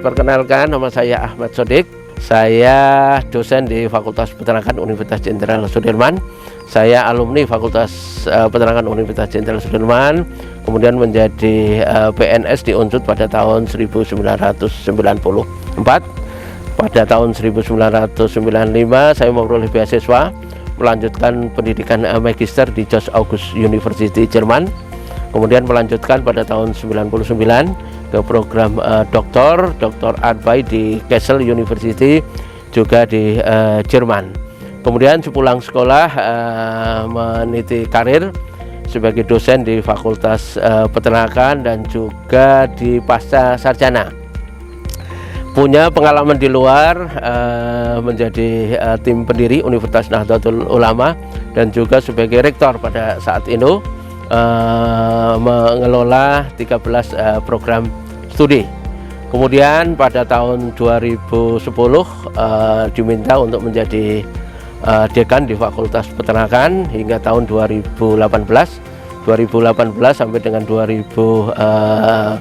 Perkenalkan, nama saya Ahmad Sodik. Saya dosen di Fakultas Peternakan Universitas Jenderal Sudirman. Saya alumni Fakultas Peternakan Universitas Jenderal Sudirman. Kemudian menjadi PNS di Unsud pada tahun 1994. Pada tahun 1995 saya memperoleh beasiswa melanjutkan pendidikan magister di Jos August University Jerman. Kemudian melanjutkan pada tahun 99 ke program Dr. Arbeit di Kassel University juga di Jerman. Kemudian sepulang sekolah meniti karir sebagai dosen di Fakultas Peternakan dan juga di pasca sarjana. Punya pengalaman di luar, menjadi tim pendiri Universitas Nahdlatul Ulama dan juga sebagai rektor pada saat itu, mengelola 13 program studi. Kemudian pada tahun 2010 diminta untuk menjadi dekan di Fakultas Peternakan hingga tahun 2018 sampai dengan 2022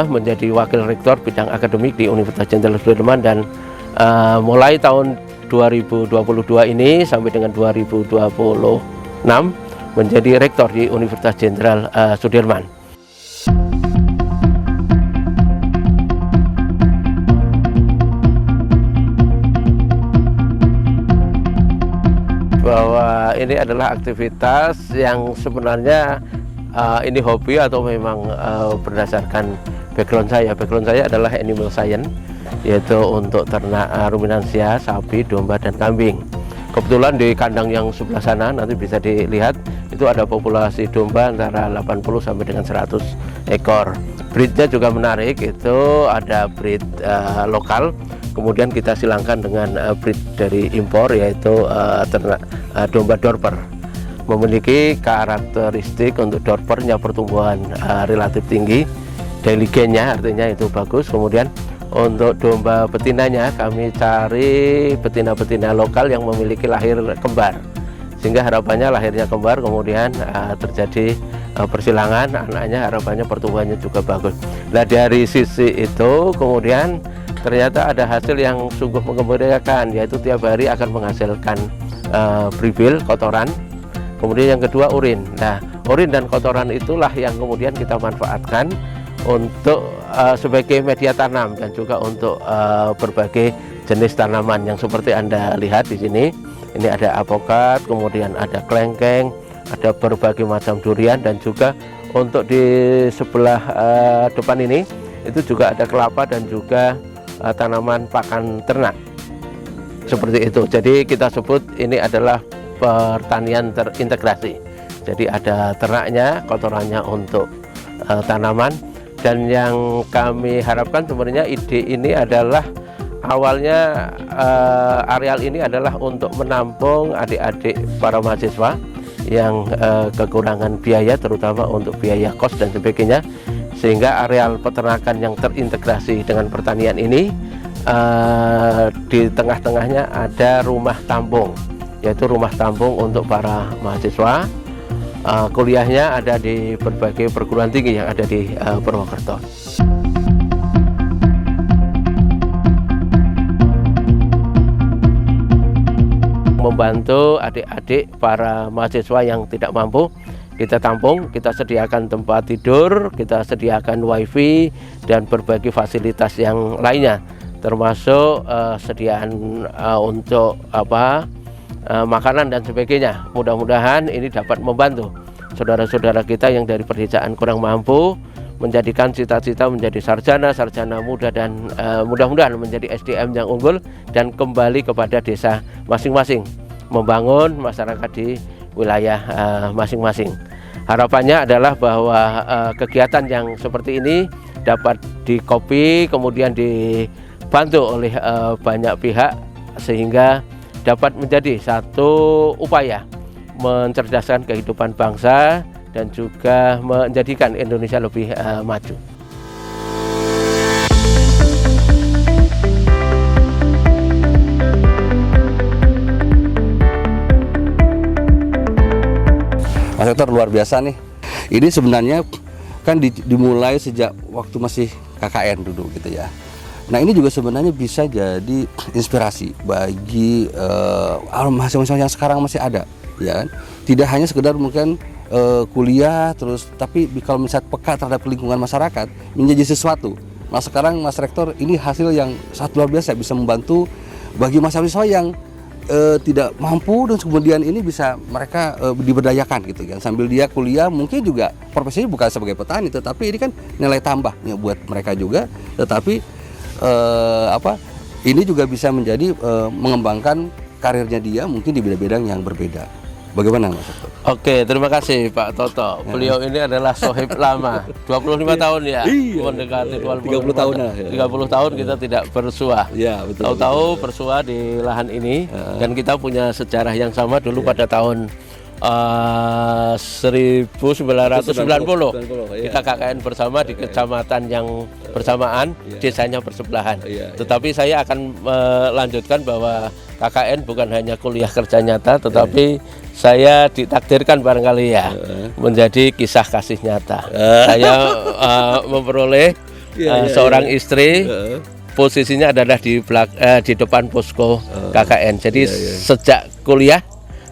menjadi wakil rektor bidang akademik di Universitas Jenderal Sudirman, dan mulai tahun 2022 ini sampai dengan 2026 menjadi rektor di Universitas Jenderal Sudirman. Bahwa ini adalah aktivitas yang sebenarnya ini hobi atau memang berdasarkan background saya. Background saya adalah animal science, yaitu untuk ternak ruminansia, sapi, domba, dan kambing. Kebetulan di kandang yang sebelah sana nanti bisa dilihat itu ada populasi domba antara 80 sampai dengan 100 ekor. Breednya juga menarik, itu ada breed lokal, kemudian kita silangkan dengan breed dari impor, yaitu ternak domba Dorper. Memiliki karakteristik untuk Dorpernya pertumbuhan relatif tinggi, daily gain-nya artinya itu bagus. Kemudian untuk domba betinanya kami cari betina-betina lokal yang memiliki lahir kembar, sehingga harapannya lahirnya kembar, kemudian terjadi persilangan anaknya, harapannya pertumbuhannya juga bagus. Nah, dari sisi itu kemudian ternyata ada hasil yang sungguh mengembirakan, yaitu tiap hari akan menghasilkan pribil, kotoran. Kemudian yang kedua urin. Nah, urin dan kotoran itulah yang kemudian kita manfaatkan untuk sebagai media tanam dan juga untuk berbagai jenis tanaman yang seperti Anda lihat di sini. Ini ada apokat, kemudian ada klengkeng, ada berbagai macam durian, dan juga untuk di sebelah depan ini itu juga ada kelapa dan juga tanaman pakan ternak. Seperti itu. Jadi kita sebut ini adalah pertanian terintegrasi. Jadi ada ternaknya, kotorannya untuk tanaman. Dan yang kami harapkan sebenarnya ide ini adalah awalnya areal ini adalah untuk menampung adik-adik para mahasiswa yang kekurangan biaya, terutama untuk biaya kos dan sebagainya, sehingga areal peternakan yang terintegrasi dengan pertanian ini di tengah-tengahnya ada rumah tampung, yaitu rumah tampung untuk para mahasiswa. Kuliahnya ada di berbagai perguruan tinggi yang ada di Purwokerto. Membantu adik-adik para mahasiswa yang tidak mampu, kita tampung, kita sediakan tempat tidur, kita sediakan wifi dan berbagai fasilitas yang lainnya, termasuk sediaan untuk makanan dan sebagainya. Mudah-mudahan ini dapat membantu saudara-saudara kita yang dari pedesaan kurang mampu menjadikan cita-cita menjadi sarjana muda, dan mudah-mudahan menjadi SDM yang unggul dan kembali kepada desa masing-masing, membangun masyarakat di wilayah masing-masing. Harapannya adalah bahwa kegiatan yang seperti ini dapat dikopi, kemudian dibantu oleh banyak pihak, sehingga dapat menjadi satu upaya mencerdaskan kehidupan bangsa dan juga menjadikan Indonesia lebih maju. Mas Dokter luar biasa nih. Ini sebenarnya kan dimulai sejak waktu masih KKN dulu gitu ya. Nah ini juga sebenarnya bisa jadi inspirasi bagi mahasiswa yang sekarang masih ada, ya kan? Tidak hanya sekedar mungkin kuliah terus, tapi kalau misalnya peka terhadap lingkungan masyarakat menjadi sesuatu. Nah sekarang Mas Rektor, ini hasil yang sangat luar biasa, bisa membantu bagi mahasiswa yang tidak mampu, dan kemudian ini bisa mereka diberdayakan gitu kan, sambil dia kuliah. Mungkin juga profesinya bukan sebagai petani, tetapi ini kan nilai tambahnya buat mereka juga. Tetapi ini juga bisa menjadi mengembangkan karirnya dia mungkin di bidang-bidang yang berbeda. Bagaimana Mas Rektor? Oke, terima kasih Pak Toto. Beliau ini adalah sohib lama, 25 tahun ya. Iya, mendekati 30 tahun lah. 30 tahun kita tidak bersuah. Iya, betul. Tahu-tahu bersuah di lahan ini, dan kita punya sejarah yang sama dulu pada tahun 1990 kita KKN bersama di kecamatan yang bersamaan, desanya bersebelahan. Tetapi saya akan melanjutkan bahwa KKN bukan hanya kuliah kerja nyata, tetapi saya ditakdirkan barangkali ya menjadi kisah kasih nyata. Saya memperoleh seorang istri, posisinya adalah di depan posko KKN. Jadi sejak kuliah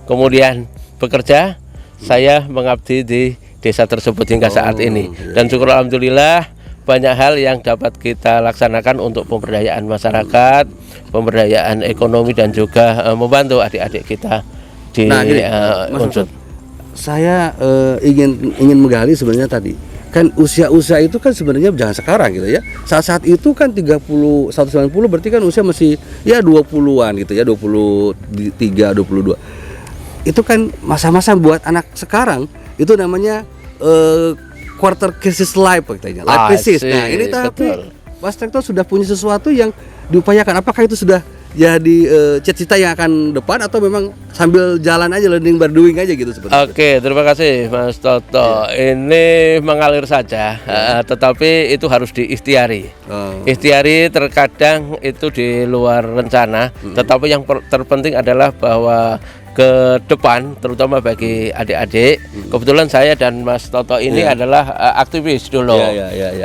kemudian bekerja, saya mengabdi di desa tersebut hingga saat ini. Dan syukur alhamdulillah banyak hal yang dapat kita laksanakan untuk pemberdayaan masyarakat, pemberdayaan ekonomi, dan juga membantu adik-adik kita di unsur. Saya ingin menggali sebenarnya tadi. Kan usia-usia itu kan sebenarnya jangan sekarang gitu ya. Saat-saat itu kan 190 berarti kan usia masih ya 20-an gitu ya, 23, 22. Itu kan masa-masa buat anak sekarang itu namanya quarter crisis life katanya, life crisis. Nah ini tapi Mas Rektor sudah punya sesuatu yang diupayakan. Apakah itu sudah jadi cita-cita yang akan depan, atau memang sambil jalan aja, learning by doing aja gitu seperti itu? Oke, terima kasih Mas Toto. Ini mengalir saja, tetapi itu harus diikhtiari. Ikhtiari terkadang itu di luar rencana, tetapi yang terpenting adalah bahwa ke depan, terutama bagi adik-adik. Kebetulan saya dan Mas Toto ini adalah aktivis dulu,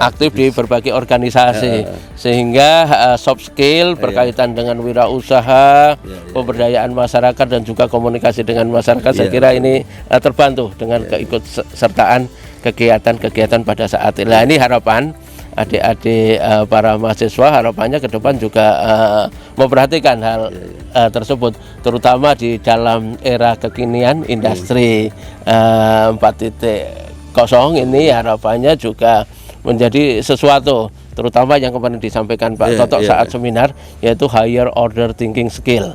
aktif di berbagai organisasi, sehingga soft skill berkaitan dengan wirausaha, pemberdayaan masyarakat, dan juga komunikasi dengan masyarakat. Saya kira ini terbantu dengan keikutsertaan kegiatan-kegiatan pada saat ini. Nah, ini harapan adik-adik para mahasiswa, harapannya ke depan juga memperhatikan hal tersebut, terutama di dalam era kekinian industri 4.0 ini. Harapannya juga menjadi sesuatu, terutama yang kemarin disampaikan Pak Toto saat seminar, yaitu higher order thinking skill,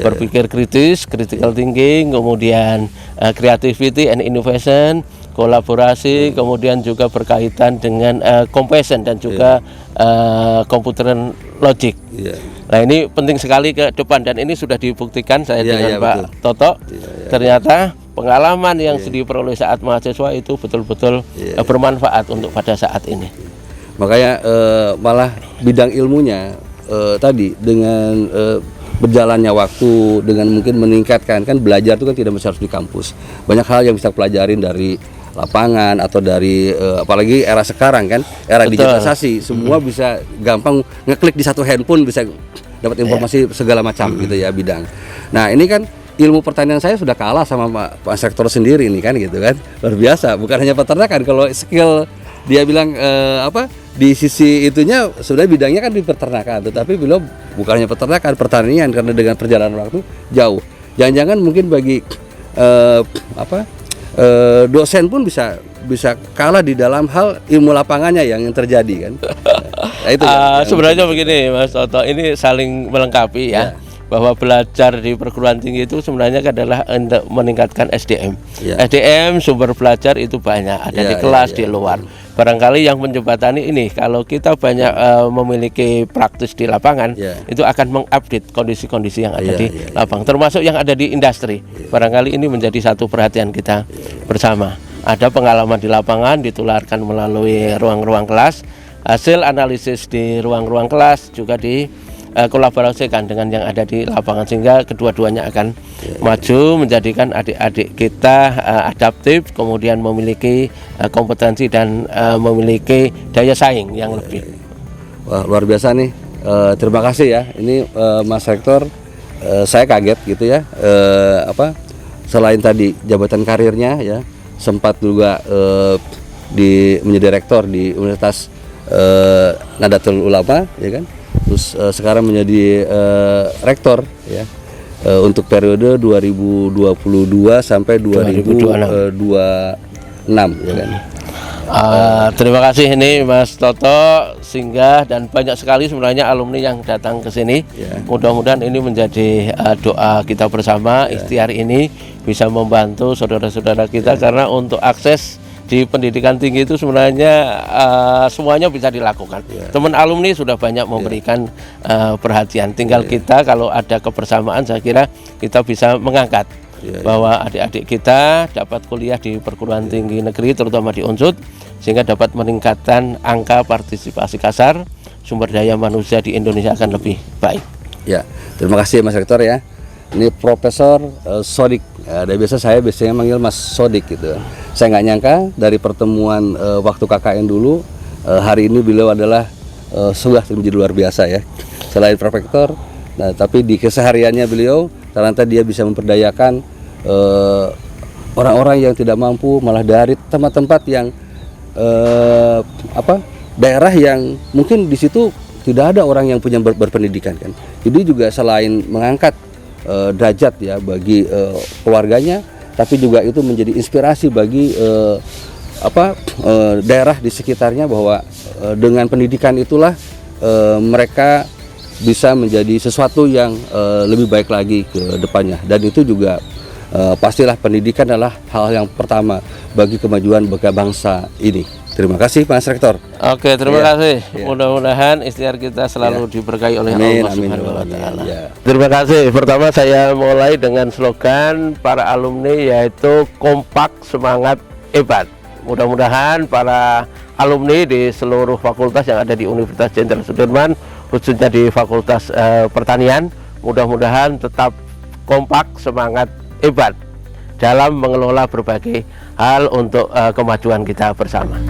berpikir kritis, critical thinking, kemudian creativity and innovation, kolaborasi, kemudian juga berkaitan dengan compassion dan juga computer logic. Nah ini penting sekali ke depan, dan ini sudah dibuktikan saya dengan Pak Toto. Ternyata pengalaman yang diperoleh saat mahasiswa itu betul-betul bermanfaat untuk pada saat ini. Makanya malah bidang ilmunya tadi dengan berjalannya waktu, dengan mungkin meningkatkan, kan belajar itu kan tidak harus di kampus. Banyak hal yang bisa pelajarin dari lapangan atau dari apalagi era sekarang kan, era digitalisasi, semua bisa gampang ngeklik di satu handphone, bisa dapat informasi segala macam gitu ya bidang. Nah ini kan ilmu pertanian saya sudah kalah sama Pak Rektor sendiri ini kan gitu kan, luar biasa. Bukan hanya peternakan, kalau skill dia bilang di sisi itunya sebenarnya bidangnya kan di peternakan, tetapi beliau bukan hanya peternakan, pertanian, karena dengan perjalanan waktu jauh. Jangan-jangan mungkin bagi dosen pun bisa kalah di dalam hal ilmu lapangannya yang terjadi kan. Nah, itu sebenarnya begini Mas Toto, ini saling melengkapi ya. Bahwa belajar di perguruan tinggi itu sebenarnya adalah untuk meningkatkan SDM. SDM sumber belajar itu banyak, ada di kelas, di luar. Barangkali yang menjembatani ini, kalau kita banyak memiliki praktis di lapangan, itu akan mengupdate kondisi-kondisi yang ada di lapangan, termasuk yang ada di industri. Barangkali ini menjadi satu perhatian kita bersama. Ada pengalaman di lapangan ditularkan melalui ruang-ruang kelas, hasil analisis di ruang-ruang kelas juga kolaborasikan dengan yang ada di lapangan, sehingga kedua-duanya akan maju, menjadikan adik-adik kita adaptif, kemudian memiliki kompetensi dan memiliki daya saing yang lebih. Wah, luar biasa nih. Terima kasih ya. Ini Mas Rektor, saya kaget gitu ya. Selain tadi jabatan karirnya ya, sempat juga menjadi rektor di Universitas Nahdlatul Ulama, ya kan. Terus sekarang menjadi rektor ya untuk periode 2022 sampai 2026 ya kan. Terima kasih ini Mas Toto singgah, dan banyak sekali sebenarnya alumni yang datang ke sini. Mudah-mudahan ini menjadi doa kita bersama, ikhtiar ini bisa membantu saudara-saudara kita karena untuk akses di pendidikan tinggi itu sebenarnya semuanya bisa dilakukan. Teman alumni sudah banyak memberikan perhatian. Tinggal kita kalau ada kebersamaan, saya kira kita bisa mengangkat bahwa adik-adik kita dapat kuliah di perguruan tinggi negeri, terutama di Unsud, sehingga dapat meningkatkan angka partisipasi kasar, sumber daya manusia di Indonesia akan lebih baik. Ya, terima kasih Mas Rektor ya. Ini Profesor Sodik. Dari saya biasanya manggil Mas Sodik gitu. Saya nggak nyangka dari pertemuan waktu KKN dulu, hari ini beliau adalah sudah menjadi luar biasa ya. Selain Profesor, nah tapi di kesehariannya beliau ternyata dia bisa memperdayakan orang-orang yang tidak mampu, malah dari tempat-tempat yang daerah yang mungkin di situ tidak ada orang yang punya berpendidikan kan. Jadi juga selain mengangkat derajat ya bagi keluarganya, tapi juga itu menjadi inspirasi bagi daerah di sekitarnya bahwa dengan pendidikan itulah mereka bisa menjadi sesuatu yang lebih baik lagi ke depannya. Dan itu juga pastilah pendidikan adalah hal yang pertama bagi kemajuan bangsa ini. Terima kasih Mas Rektor. Oke, terima kasih. Mudah-mudahan ikhtiar kita selalu diberkahi oleh Allah Subhanahu wa Ta'ala. Terima kasih. Pertama saya mulai dengan slogan para alumni, yaitu kompak, semangat, hebat. Mudah-mudahan para alumni di seluruh fakultas yang ada di Universitas Jenderal Sudirman, khususnya di Fakultas Pertanian, mudah-mudahan tetap kompak, semangat, hebat dalam mengelola berbagai hal untuk kemajuan kita bersama.